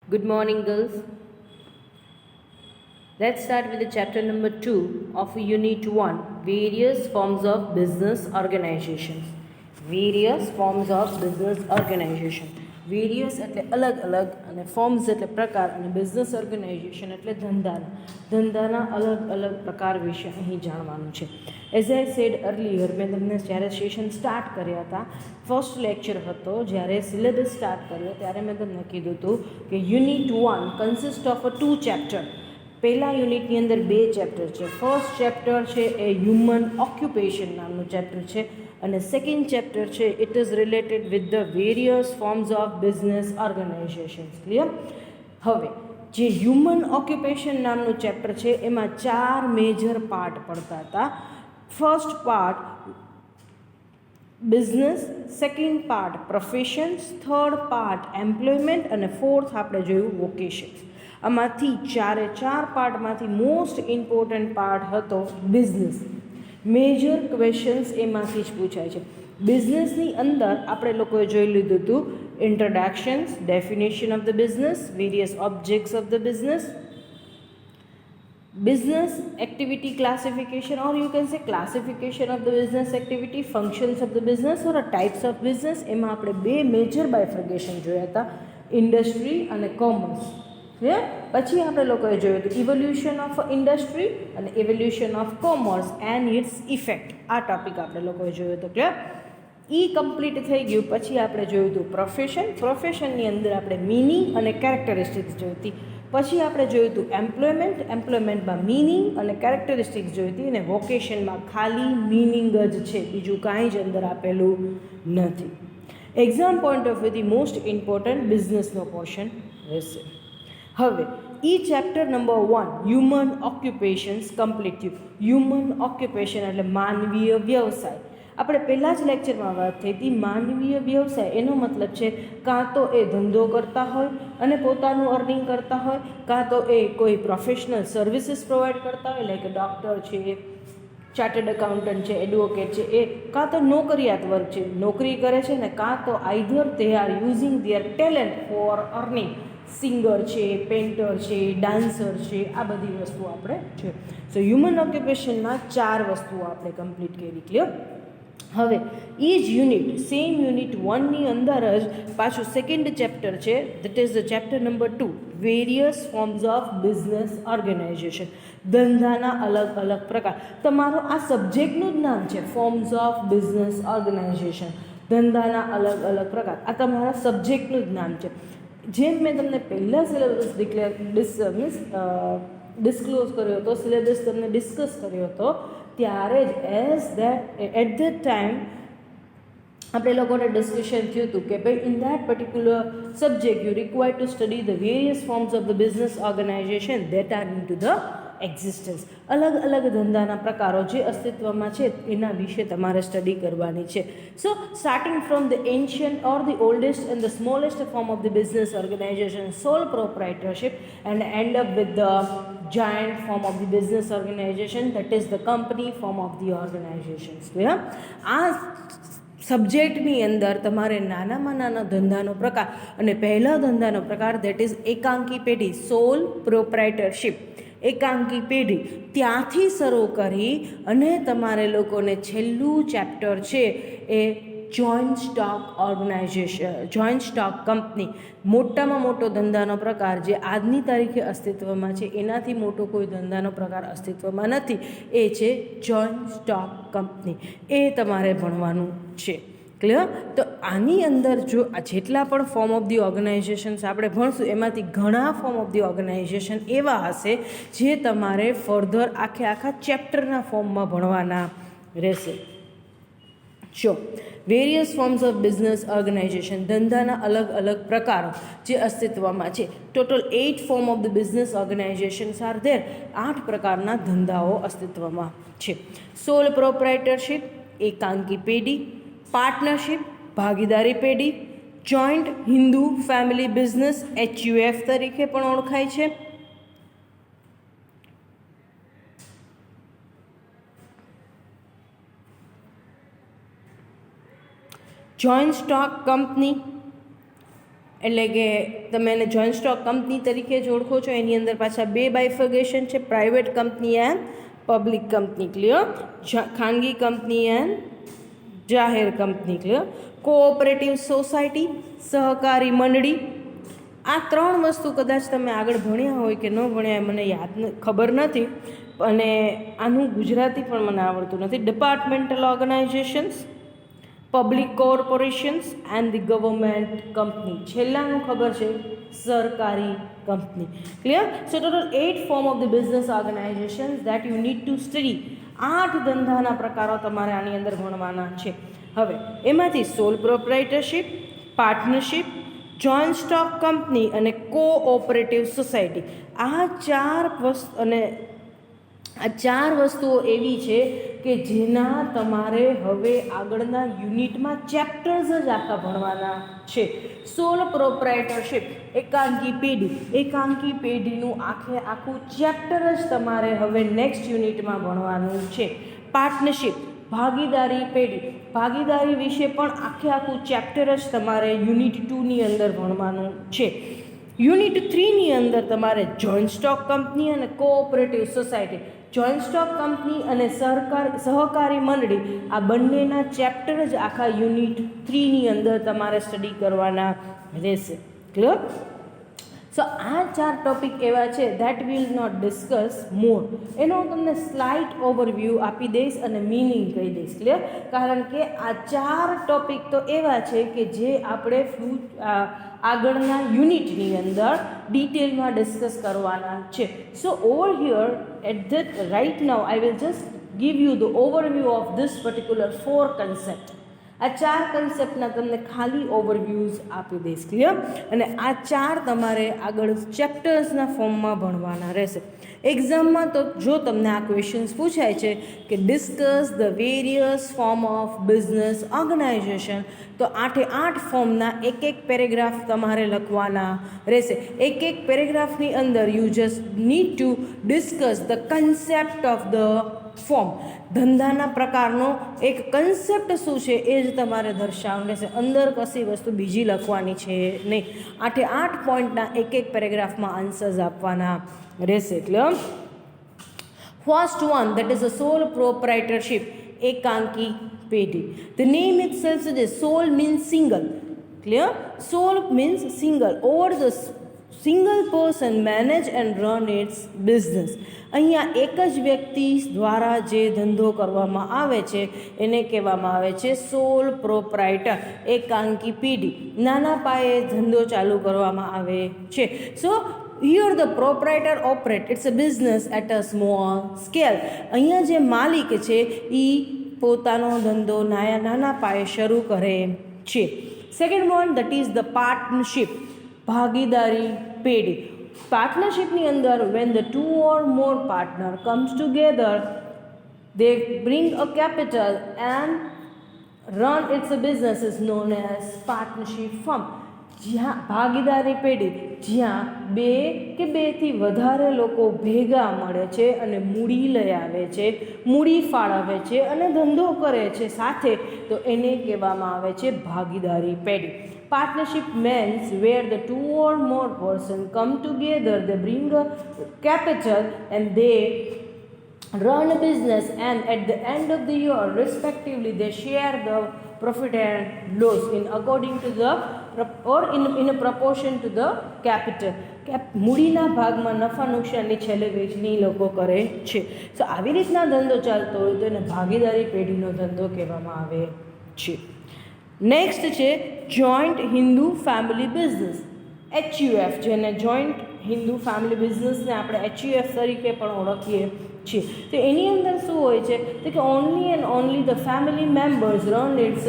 Good morning, girls. Let's start with the chapter number 2 of Unit 1, Various Forms of Business Organizations. Various Forms of Business Organization. Various એટલે અલગ અલગ અને forms એટલે પ્રકાર અને business organisation એટલે ધંધાના અલગ અલગ પ્રકાર વિશે અહીં જાણવાનું છે. એઝ આઈ સેડ અર્લિયર, મેં તમને જ્યારે સેશન સ્ટાર્ટ કર્યા હતા, ફર્સ્ટ લેક્ચર હતો, જ્યારે સિલેબસ સ્ટાર્ટ કર્યો ત્યારે મેં તમને કીધું હતું કે યુનિટ 1 કન્સિસ્ટ ઓફ 2 ચેપ્ટર. પહેલા યુનિટની અંદર 2 ચેપ્ટર છે. ફર્સ્ટ ચેપ્ટર છે એ હ્યુમન ઓક્યુપેશન નામનું ચેપ્ટર છે અને સેકન્ડ ચેપ્ટર છે it is related with the various forms of business organisations. Clear? હવે જે હ્યુમન ઓક્યુપેશન નામનું ચેપ્ટર છે એમાં 4 મેજર પાર્ટ પડતા હતા. First part business, second part professions, third part employment અને ફોર્થ આપણે જોયું વોકેશન્સ. આમાંથી 4 પાર્ટમાંથી મોસ્ટ ઇમ્પોર્ટન્ટ પાર્ટ હતો બિઝનેસ. મેજર ક્વેશ્ચન્સ એમાંથી જ પૂછાય છે. બિઝનેસની અંદર આપણે લોકોએ જોઈ લીધું હતું introductions, definition of the business, various objects of the business, business activity classification, or you can say classification of the business activity, functions of the business or types of business. એમાં આપણે 2 મેજર બાયફર્ગેશન જોયા હતા, industry અને commerce. પછી આપણે લોકોએ જોયું હતું ઇવોલ્યુશન ઓફ ઇન્ડસ્ટ્રી અને evolution of commerce and its effect. આ ટોપિક આપણે લોકોએ જોયું હતું. ક્લિયર? કમ્પ્લીટ થઈ ગયું. પછી આપણે જોયું હતું પ્રોફેશન. પ્રોફેશનની અંદર આપણે મિનિંગ અને કેરેક્ટરિસ્ટિક્સ જોઈ હતી. પછી આપણે જોયું હતું એમ્પ્લોયમેન્ટ. એમ્પ્લોયમેન્ટમાં મિનિંગ અને કેરેક્ટરિસ્ટિક્સ જોઈ હતી અને વોકેશનમાં ખાલી મિનિંગ જ છે, બીજું કાંઈ જ અંદર આપેલું નથી. એક્ઝામ પોઈન્ટ ઓફ વ્યૂથી મોસ્ટ ઇમ્પોર્ટન્ટ બિઝનેસનો પોર્શન રહેશે. હવે chapter number 1 human occupations complete થયું. હ્યુમન ઓક્યુપેશન એટલે માનવીય વ્યવસાય. આપણે પહેલાં જ લેક્ચરમાં વાત થઈ હતી, માનવીય વ્યવસાય એનો મતલબ છે કાં તો એ ધંધો કરતા હોય અને પોતાનું અર્નિંગ કરતા હોય, કાં તો એ કોઈ પ્રોફેશનલ સર્વિસીસ પ્રોવાઈડ કરતા હોય, લાઈક ડૉક્ટર છે, ચાર્ટર્ડ એકાઉન્ટન્ટ છે, એડવોકેટ છે, એ કાં તો નોકરિયાત વર્ગ છે, નોકરી કરે છે, ને કાં તો either they are using their talent for earning. Singer છે, પેઇન્ટર છે, ડાન્સર છે, આ બધી વસ્તુઓ આપણે છે. સો હ્યુમન ઓક્યુપેશનમાં 4 વસ્તુઓ આપણે કમ્પ્લીટ કરી. ક્લિયર? હવે એ જ યુનિટ, સેમ યુનિટ 1ની અંદર જ પાછું સેકન્ડ ચેપ્ટર છે, that is the chapter number 2 various forms of business organisation. ધંધાના અલગ અલગ પ્રકાર. તમારો આ સબ્જેક્ટનું જ નામ છે, ફોર્મ્સ ઓફ બિઝનેસ ઓર્ગેનાઇઝેશન. ધંધાના અલગ અલગ પ્રકાર, આ તમારા સબ્જેક્ટનું જ નામ છે. જેમ મેં તમને પહેલાં સિલેબસ ડિસ્ક્લોઝ કર્યો હતો, સિલેબસ તમને ડિસ્કસ કર્યો હતો, ત્યારે જ એટ ધેટ ટાઈમ આપણે લોકોને ડિસ્કશન થયું હતું કે ભાઈ in that particular subject you require to study the various forms of the business organization that are into the existence. અલગ અલગ ધંધાના પ્રકારો જે અસ્તિત્વમાં છે એના વિશે તમારે સ્ટડી કરવાની છે. So starting from the ancient or the oldest and the smallest form of the business organisation, sole proprietorship, and end up with the giant form of the business organization, that is the company form of the organizations. આ સબ્જેક્ટની અંદર તમારે નાનામાં નાના ધંધાનો પ્રકાર અને પહેલા ધંધાનો પ્રકાર that is એકાંકી પેઢી, સોલ પ્રોપ્રાઇટરશિપ, એકાંકી પેઢી, ત્યાંથી શરૂ કરી અને તમારે લોકોને છેલ્લું ચેપ્ટર છે એ joint stock organisation, joint stock company. મોટામાં મોટો ધંધાનો પ્રકાર જે આજની તારીખે અસ્તિત્વમાં છે, એનાથી મોટો કોઈ ધંધાનો પ્રકાર અસ્તિત્વમાં નથી, એ છે જોઈન્ટ સ્ટોક કંપની. એ તમારે ભણવાનું છે. ક્લિયર? તો આની અંદર જો જેટલા પણ ફોર્મ ઓફ ધી ઓર્ગેનાઇઝેશન્સ આપણે ભણશું એમાંથી ઘણા ફોર્મ ઓફ ધી ઓર્ગેનાઇઝેશન એવા હશે જે તમારે ફર્ધર આખા ચેપ્ટરના ફોર્મમાં ભણવાના રહેશે. જો various forms of business organisation, ધંધાના અલગ અલગ પ્રકારો જે અસ્તિત્વમાં છે. Total 8 form of the business organisations are there. 8 પ્રકારના ધંધાઓ અસ્તિત્વમાં છે. સોલ પ્રોપ્રાઇટરશિપ, એકાંકી પેઢી, પાર્ટનરશિપ, ભાગીદારી પેઢી, joint Hindu family business, HUF તરીકે પણ ઓળખાય છે, જોઈન્ટ સ્ટોક કંપની, એટલે કે તમે એને જોઈન્ટ સ્ટોક કંપની તરીકે જ ઓળખો છો. એની અંદર પાછા બે બાયફર્ગેશન છે, private company and public company. Clear? ખાનગી કંપની એન્ડ જાહેર કંપની. ક્લિયર? કોઓપરેટિવ સોસાયટી, સહકારી મંડળી. આ ત્રણ વસ્તુ કદાચ તમે આગળ ભણ્યા હોય કે ન ભણ્યા મને ખબર નથી, અને આનું ગુજરાતી પણ મને આવડતું નથી. Departmental organizations, public corporations and the government company. છેલ્લાનું ખબર છે, સરકારી company. Clear? So total 8 form of the business organizations that you need to study. 8 ધંધાના પ્રકારો તમારે આની અંદર ભણવાના છે. હવે એમાંથી sole proprietorship, partnership, joint stock company અને કોઓપરેટિવ સોસાયટી. આ ચાર વસ્તુઓ એવી છે કે જેના તમારે હવે આગળના યુનિટમાં ચેપ્ટર્સ જ આખા ભણવાના છે. સોલ પ્રોપ્રાઇટરશિપ, એકાંકી પેઢીનું આખું ચેપ્ટર જ તમારે હવે નેક્સ્ટ યુનિટમાં ભણવાનું છે. પાર્ટનરશિપ, ભાગીદારી વિશે પણ આખું ચેપ્ટર જ તમારે યુનિટ 2ની અંદર ભણવાનું છે. યુનિટ 3ની અંદર તમારે જોઈન્ટ સ્ટોક કંપની અને cooperative society, joint stock company અને સહકારી મંડળી, આ બંનેના ચેપ્ટર જ આખા યુનિટ 3ની અંદર તમારે સ્ટડી કરવાના રહેશે. ક્લિયર? સો આ 4 ટોપિક એવા છે ધેટ વિલ નોટ ડિસ્કસ મોર. એનો હું તમને સ્લાઇટ ઓવરવ્યૂ આપી દઈશ અને મિનિંગ કહી દઈશ. ક્લિયર? કારણ કે આ 4 ટોપિક તો એવા છે કે જે આપણે આગળના યુનિટની અંદર ડિટેલમાં ડિસ્કસ કરવાના છે. So over here at that right now I will just give you the overview of this particular 4 concept. આ 4 કન્સેપ્ટના તમને ખાલી ઓવરવ્યૂઝ આપી દઈશ. ક્લિયર? અને આ 4 તમારે આગળ ચેપ્ટર્સના ફોર્મમાં ભણવાના રહેશે. એક્ઝામમાં તો જો તમને આ ક્વેશ્ચન્સ પૂછાય છે કે discuss the various form of business organization, તો 8 ફોર્મના એક પેરેગ્રાફ તમારે લખવાના રહેશે. એક પેરેગ્રાફની અંદર you just need to discuss the concept of the form. ધંધાના પ્રકારનો એક કન્સેપ્ટ શું છે એ જ તમારે દર્શાવવાનું રહેશે. અંદર કશી વસ્તુ બીજી લખવાની છે નહીં. 8 પોઈન્ટના એક પેરેગ્રાફમાં આન્સર્સ આપવાના રહેશે. એટલે first one, that is a sole proprietorship, એકાંકી પેઢી. The name itself suggest, sole means single. Clear? Sole means single, or the single person manage and run its business. અહીંયા એક જ વ્યક્તિ દ્વારા જે ધંધો કરવામાં આવે છે એને કહેવામાં આવે છે સોલ પ્રોપ્રાઇટર, એકાંકી પેઢી. નાના પાયે ધંધો ચાલુ કરવામાં આવે છે. સો here the proprietor operate it's a business at a small scale. અહીંયા જે માલિક છે એ પોતાનો ધંધો નાના પાયે શરૂ કરે છે. Second one, that is the partnership, ભાગીદારી પેઢી. પાર્ટનરશિપની અંદર when the 2 or more partner comes together, they bring a capital and run its business is known as partnership firm. જ્યાં ભાગીદારી પેઢી, જ્યાં 2 કે 2થી વધારે લોકો ભેગા મળે છે અને મૂડી લઈ આવે છે, મૂડી ફાળવે છે અને ધંધો કરે છે સાથે, તો એને કહેવામાં આવે છે ભાગીદારી પેઢી. Partnership means where the 2 or more person come together, they bring a capital and they run a business, and at the end of the year respectively they share the profit and loss in according to the or in a proportion to the capital. મૂડીના ભાગમાં નફા નુકસાનની છેલ્લે વહેંચણી લોકો કરે છે. સો આવી રીતના ધંધો ચાલતો હોય તો એને ભાગીદારી પેઢીનો ધંધો કહેવામાં આવે છે. નેક્સ્ટ છે joint Hindu family business, HUF, જેને જોઈન્ટ હિન્દુ ફેમિલી બિઝનેસને આપણે HUF તરીકે પણ ઓળખીએ છીએ. તો એની અંદર શું હોય છે તો કે only and only the family members run its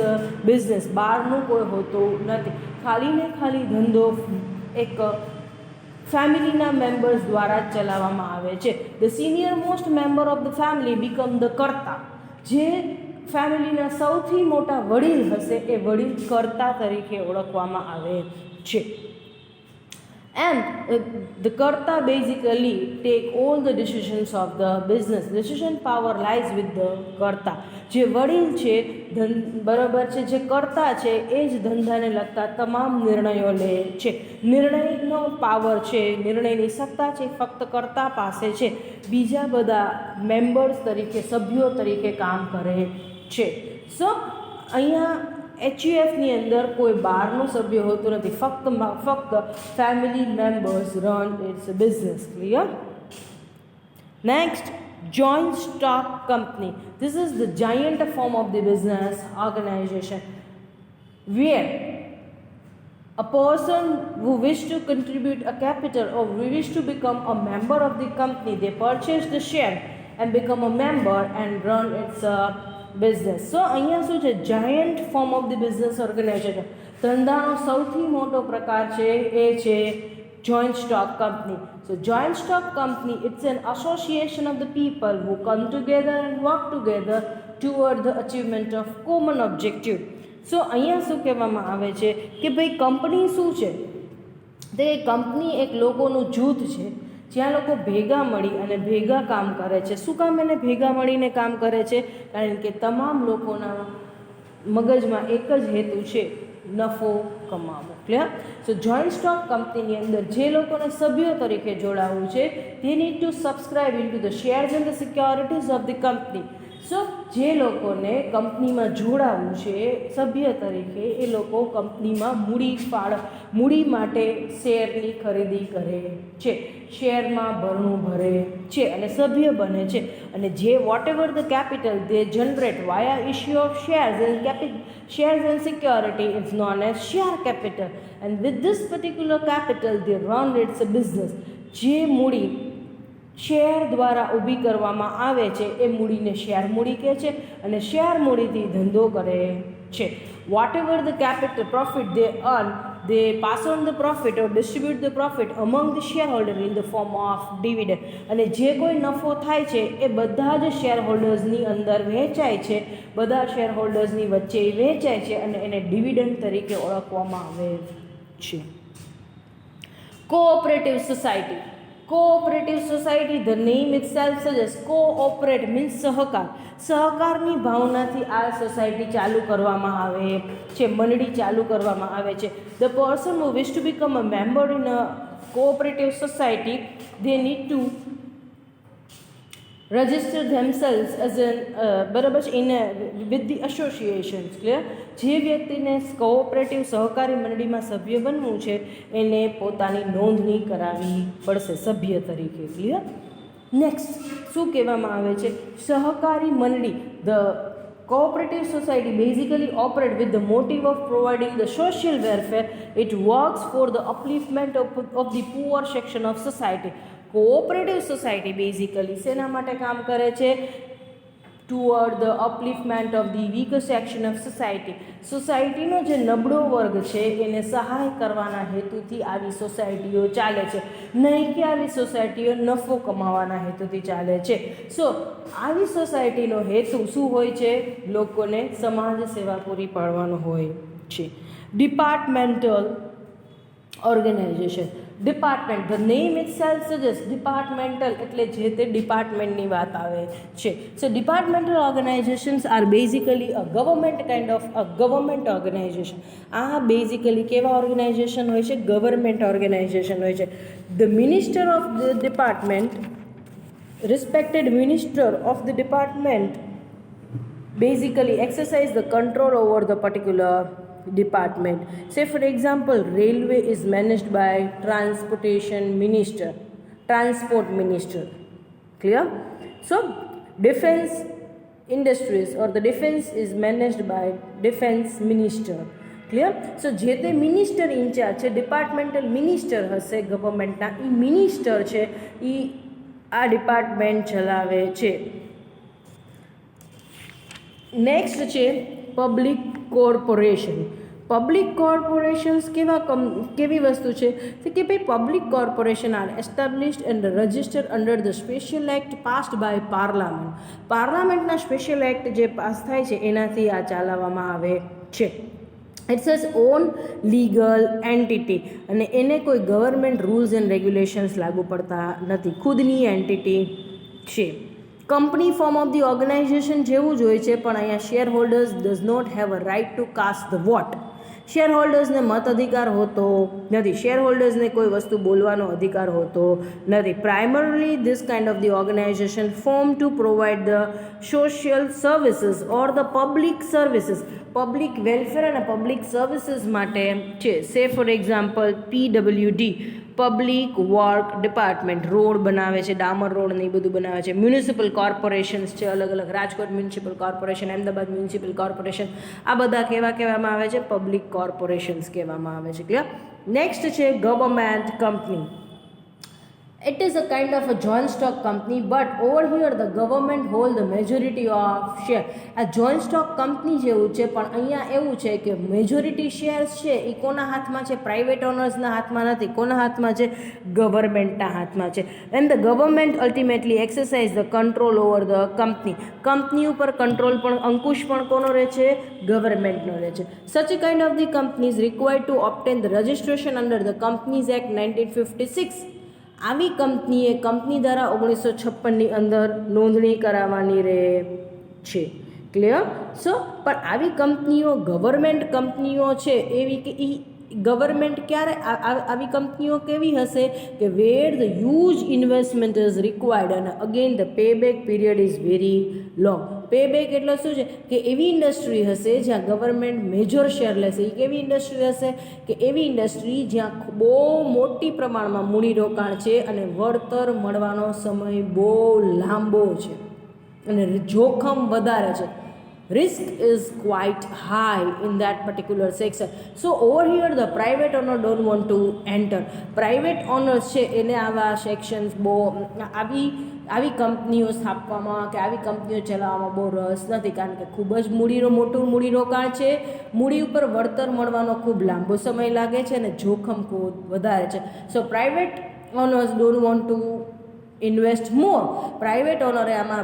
business. બહારનું કોઈ હોતું નથી. ખાલી ને ખાલી ધંધો એક ફેમિલીના મેમ્બર્સ દ્વારા જ ચલાવવામાં આવે છે. The senior most member of the family become the કર્તા. જે ફેમિલીના સૌથી મોટા વડીલ હશે એ વડીલ કર્તા તરીકે ઓળખવામાં આવે છે. and the karta basically take all the decisions of the business. Decision power lies with the karta. જે વડીલ છે બરાબર છે, જે કર્તા છે એ જ ધંધાને લગતા તમામ નિર્ણયો લે છે. નિર્ણયનો પાવર છે, નિર્ણયની સત્તા છે ફક્ત કર્તા પાસે છે. બીજા બધા મેમ્બર્સ તરીકે, સભ્યો તરીકે કામ કરે છે. સો અહીંયા HUFની અંદર કોઈ બહારનો સભ્ય હોતો નથી, ફક્ત family members run its business. Clear? Next, joint stock company. This is the giant form of the business organization where a person who wish to contribute a capital or wish to become a member of the company, they purchase the share and become a member and run its business. So અહીંયા શું છે? giant form of the business organization. ધંધાનો સૌથી મોટો પ્રકાર છે એ છે joint stock company. So joint stock company, it's an association of the people who come together and work together toward the achievement of common objective. So અહીંયા શું કહેવામાં આવે છે કે ભાઈ કંપની શું છે? તો એ કંપની એક લોકોનું જૂથ છે જ્યાં લોકો ભેગા મળી અને ભેગા કામ કરે છે. શું કામ એને ભેગા મળીને કામ કરે છે? કારણ કે તમામ લોકોના મગજમાં એક જ હેતુ છે, નફો કમાવો. ક્લિયર? સો જોઈન્ટ સ્ટોક કંપનીની અંદર જે લોકોને સભ્યો તરીકે જોડાવવું છે, they need to subscribe into the shares and the securities of the company. સો જે લોકોને કંપનીમાં જોડાવવું છે સભ્ય તરીકે, એ લોકો કંપનીમાં મૂડી માટે શેરની ખરીદી કરે છે, શેરમાં ભરણું ભરે છે અને સભ્ય બને છે. અને જે whatever the capital they generate via issue of shares and security is known as share capital, and with this particular capital they run its business. જે મૂડી શેર દ્વારા ઊભી કરવામાં આવે છે એ મૂડીને શેર મૂડી કહે છે અને શેર મૂડીથી ધંધો કરે છે. whatever the capital profit they earn, they pass on the profit or distribute the profit among the shareholder in the form of dividend. અને જે કોઈ નફો થાય છે એ બધા જ શેર હોલ્ડર્સની અંદર વહેંચાય છે, બધા શેર હોલ્ડર્સની વચ્ચે વહેંચાય છે અને એને ડિવિડન્ડ તરીકે ઓળખવામાં આવે છે. Cooperative society. Cooperative society, the name itself suggests cooperate means સહકાર. સહકારની ભાવનાથી આ સોસાયટી ચાલુ કરવામાં આવે છે, મંડળી ચાલુ કરવામાં આવે છે. The person who wish to become a member in a cooperative society, they need to register themselves as an બરાબર છે in with the associations. Clear? જે વ્યક્તિને કોઓપરેટિવ સહકારી મંડળીમાં સભ્ય બનવું છે એને પોતાની નોંધણી કરાવવી પડશે સભ્ય તરીકે. ક્લિયર? નેક્સ્ટ શું કહેવામાં આવે છે? સહકારી મંડળી, the cooperative society basically operate with the motive of providing the social welfare. It works for the upliftment of the poor section of society. Cooperative society basically શેના માટે કામ કરે છે? Toward the upliftment of the weaker section of society. સોસાયટીનો જે નબળો વર્ગ છે એને સહાય કરવાના હેતુથી આવી સોસાયટીઓ ચાલે છે, નહીં કે આવી સોસાયટીઓ નફો કમાવાના હેતુથી ચાલે છે. સો આવી સોસાયટીનો હેતુ શું હોય છે? લોકોને સમાજ સેવા પૂરી પાડવાનો હોય છે. Departmental organization. Department, the name itself suggests departmental એટલે જે તે ડિપાર્ટમેન્ટની વાત આવે છે. So departmental organizations are basically a government kind of a government organization. આ બેઝિકલી કેવા ઓર્ગેનાઇઝેશન હોય છે? ગવર્મેન્ટ ઓર્ગેનાઇઝેશન હોય છે. The minister of the department, respected minister of the department basically exercise the control over the particular department. Say for example, railway is managed by transport minister. Clear? So defense industries or the defense is managed by defense minister. Clear? So જે તે minister in charge છે, departmental minister હશે ગવર્મેન્ટના, એ minister છે એ આ department ચલાવે છે. Next છે પબ્લિક કોર્પોરેશન. પબ્લિક કોર્પોરેશન્સ કેવી વસ્તુ છે? તો કે ભાઈ public corporation are established and registered under the special act passed by Parliament. પાર્લામેન્ટના સ્પેશિયલ એક્ટ જે પાસ થાય છે એનાથી આ ચલાવવામાં આવે છે. It's is own legal entity અને એને કોઈ ગવર્મેન્ટ રૂલ્સ એન્ડ રેગ્યુલેશન્સ લાગુ પડતા નથી, ખુદની એન્ટિટી છે. Company form of the organization જેવું જ હોય છે, પણ અહીંયા shareholders does not have a right to cast the vote. શેર હોલ્ડર્સને મત અધિકાર હોતો નથી, શેર હોલ્ડર્સને કોઈ વસ્તુ બોલવાનો અધિકાર હોતો નથી. Primarily this kind of the organization form to provide the social services or the public services, public welfare અને પબ્લિક સર્વિસીસ માટે છે. Say for example PWD, public work department, road બનાવે છે, ડામર રોડ ને એ બધું બનાવે છે. મ્યુનિસિપલ કોર્પોરેશન્સ છે અલગ અલગ, Rajkot municipal corporation, Ahmedabad municipal corporation, આ બધા કહેવામાં આવે છે પબ્લિક કોર્પોરેશન્સ કહેવામાં આવે છે. ક્લિયર. નેક્સ્ટ છે government company. It is a kind of a joint stock company, but over here the government hold the majority of share. આ joint stock company જેવું છે, પણ અહીંયા એવું છે કે મેજોરિટી શેર્સ છે એ કોના હાથમાં છે? પ્રાઇવેટ ઓનર્સના હાથમાં નથી. કોના હાથમાં છે? ગવર્મેન્ટના હાથમાં છે. And the government ultimately exercise the control over the company. Company ઉપર કંટ્રોલ પણ, અંકુશ પણ કોનો રહે છે? ગવર્મેન્ટનો રહે છે. Such a kind of the companies required to obtain the registration under the Companies Act 1956. આવી કંપનીએ કંપની ધારા 1956ની અંદર નોંધણી કરાવવાની રહે છે. ક્લિયર. સો પણ આવી કંપનીઓ ગવર્મેન્ટ કંપનીઓ છે એવી કે એ ગવર્મેન્ટ ક્યારે આવી કંપનીઓ કેવી હશે કે where the huge investment is required અને again the payback period is very long. Payback એટલે શું છે કે એવી ઇન્ડસ્ટ્રી હશે જ્યાં ગવર્મેન્ટ મેજર શેર લેશે. એ કેવી ઇન્ડસ્ટ્રી હશે કે એવી ઇન્ડસ્ટ્રી જ્યાં બહુ મોટી પ્રમાણમાં મૂડીરોકાણ છે અને વળતર મળવાનો સમય બહુ લાંબો છે અને જોખમ વધારે છે. Risk is quite high in that particular section. So over here the private owner don't want to enter. Private owners છે એને આવા સેક્શન્સ બહુ આવી કંપનીઓ સ્થાપવામાં કે આવી કંપનીઓ ચલાવવામાં બહુ રસ નથી, કારણ કે ખૂબ જ મોટું મૂડીરોકાણ છે, મૂડી ઉપર વળતર મળવાનો ખૂબ લાંબો સમય લાગે છે અને જોખમ ખૂબ વધારે છે. So private owners don't want to invest more. Private ઓનરે આમાં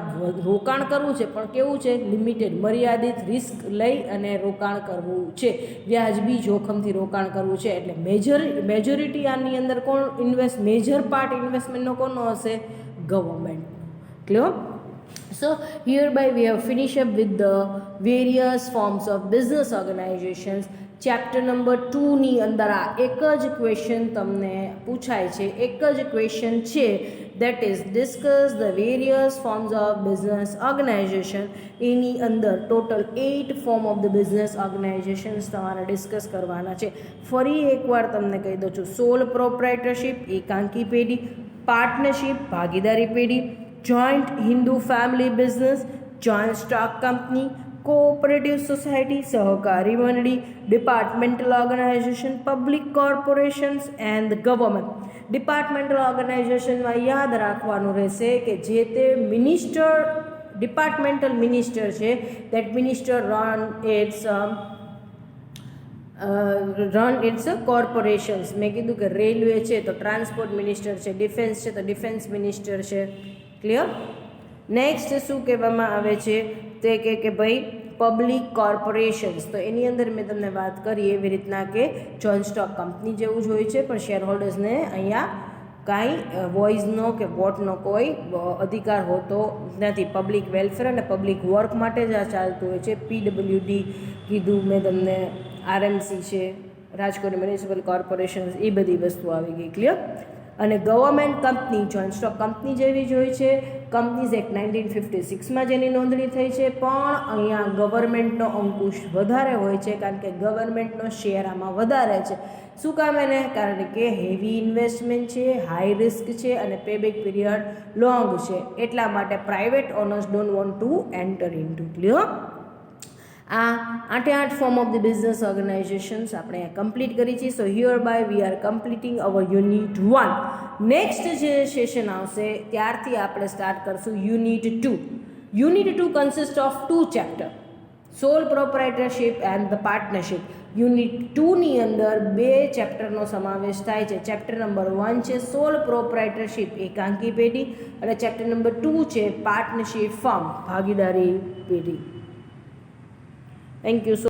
રોકાણ કરવું છે, પણ કેવું છે? લિમિટેડ, મર્યાદિત રિસ્ક લઈ અને રોકાણ કરવું છે, વ્યાજબી જોખમથી રોકાણ કરવું છે. એટલે મેજોરિટી આની અંદર કોણ મેજર પાર્ટ ઇન્વેસ્ટમેન્ટનો કોનો હશે? Government. Clear. So hereby we have finished up with the various forms of business organizations. Chapter number 2ની અંદર આ એક જ ક્વેશ્ચન તમને પૂછાય છે, એક જ ક્વેશ્ચન છે, that is discuss the various forms of business organization. એની અંદર total 8 form of the business organizations તમારે ડિસ્કસ કરવાના છે. ફરી એકવાર તમને કહી દઉં છું, સોલ પ્રોપ્રાઇટરશિપ એકાંકી પેઢી, પાર્ટનરશિપ ભાગીદારી પેઢી, joint Hindu family business, joint stock company, cooperative society સહકારી મંડળી, departmental organization, public corporations and government. Departmental ઓર્ગેનાઇઝેશનમાં યાદ રાખવાનું રહેશે કે જે તે મિનિસ્ટર, ડિપાર્ટમેન્ટલ મિનિસ્ટર છે, that minister run its corporations. મેં કીધું કે રેલવે છે તો ટ્રાન્સપોર્ટ મિનિસ્ટર છે, ડિફેન્સ છે તો ડિફેન્સ મિનિસ્ટર છે. ક્લિયર. નેક્સ્ટ શું કહેવામાં આવે છે તે કે ભાઈ પબ્લિક કોર્પોરેશન્સ, તો એની અંદર મેં તમને વાત કરી એવી રીતના કે જોઈન્ટ સ્ટોક કંપની જેવું જ હોય છે, પણ શેર હોલ્ડર્સને અહીંયા કાંઈ વોઇસનો કે વોટનો કોઈ અધિકાર હોતો નથી. પબ્લિક વેલફેર અને પબ્લિક વર્ક માટે જ આ ચાલતું હોય છે. PWD કીધું મેં તમને, RMC છે, રાજકોટ મ્યુનિસિપલ કોર્પોરેશન, એ બધી વસ્તુ આવી ગઈ. ક્લિયર. અને government company joint stock company જેવી જ હોય છે. કંપનીઝ એક્ટ 1956માં જેની નોંધણી થઈ છે, પણ અહીંયા ગવર્મેન્ટનો અંકુશ વધારે હોય છે, કારણ કે ગવર્મેન્ટનો શેર આમાં વધારે છે. શું કામ એને? કારણ કે હેવી ઇન્વેસ્ટમેન્ટ છે, હાઈ રિસ્ક છે અને પેબેક પીરિયડ લોંગ છે, એટલા માટે private owners don't want to enter into. Clear. આ 8 form of the business organizations આપણે કમ્પ્લીટ કરી છે. So hereby we are completing our unit 1. Next જે સેશન આવશે ત્યારથી આપણે સ્ટાર્ટ કરશું unit 2. Unit 2 consist of 2 chapter, sole proprietorship and the partnership. Unit 2ની અંદર 2 ચેપ્ટરનો સમાવેશ થાય છે. ચેપ્ટર નંબર 1 છે સોલ પ્રોપ્રાઇટરશિપ એકાંકી પેઢી અને ચેપ્ટર નંબર 2 છે પાર્ટનરશિપ ફર્મ ભાગીદારી પેઢી. Thank you so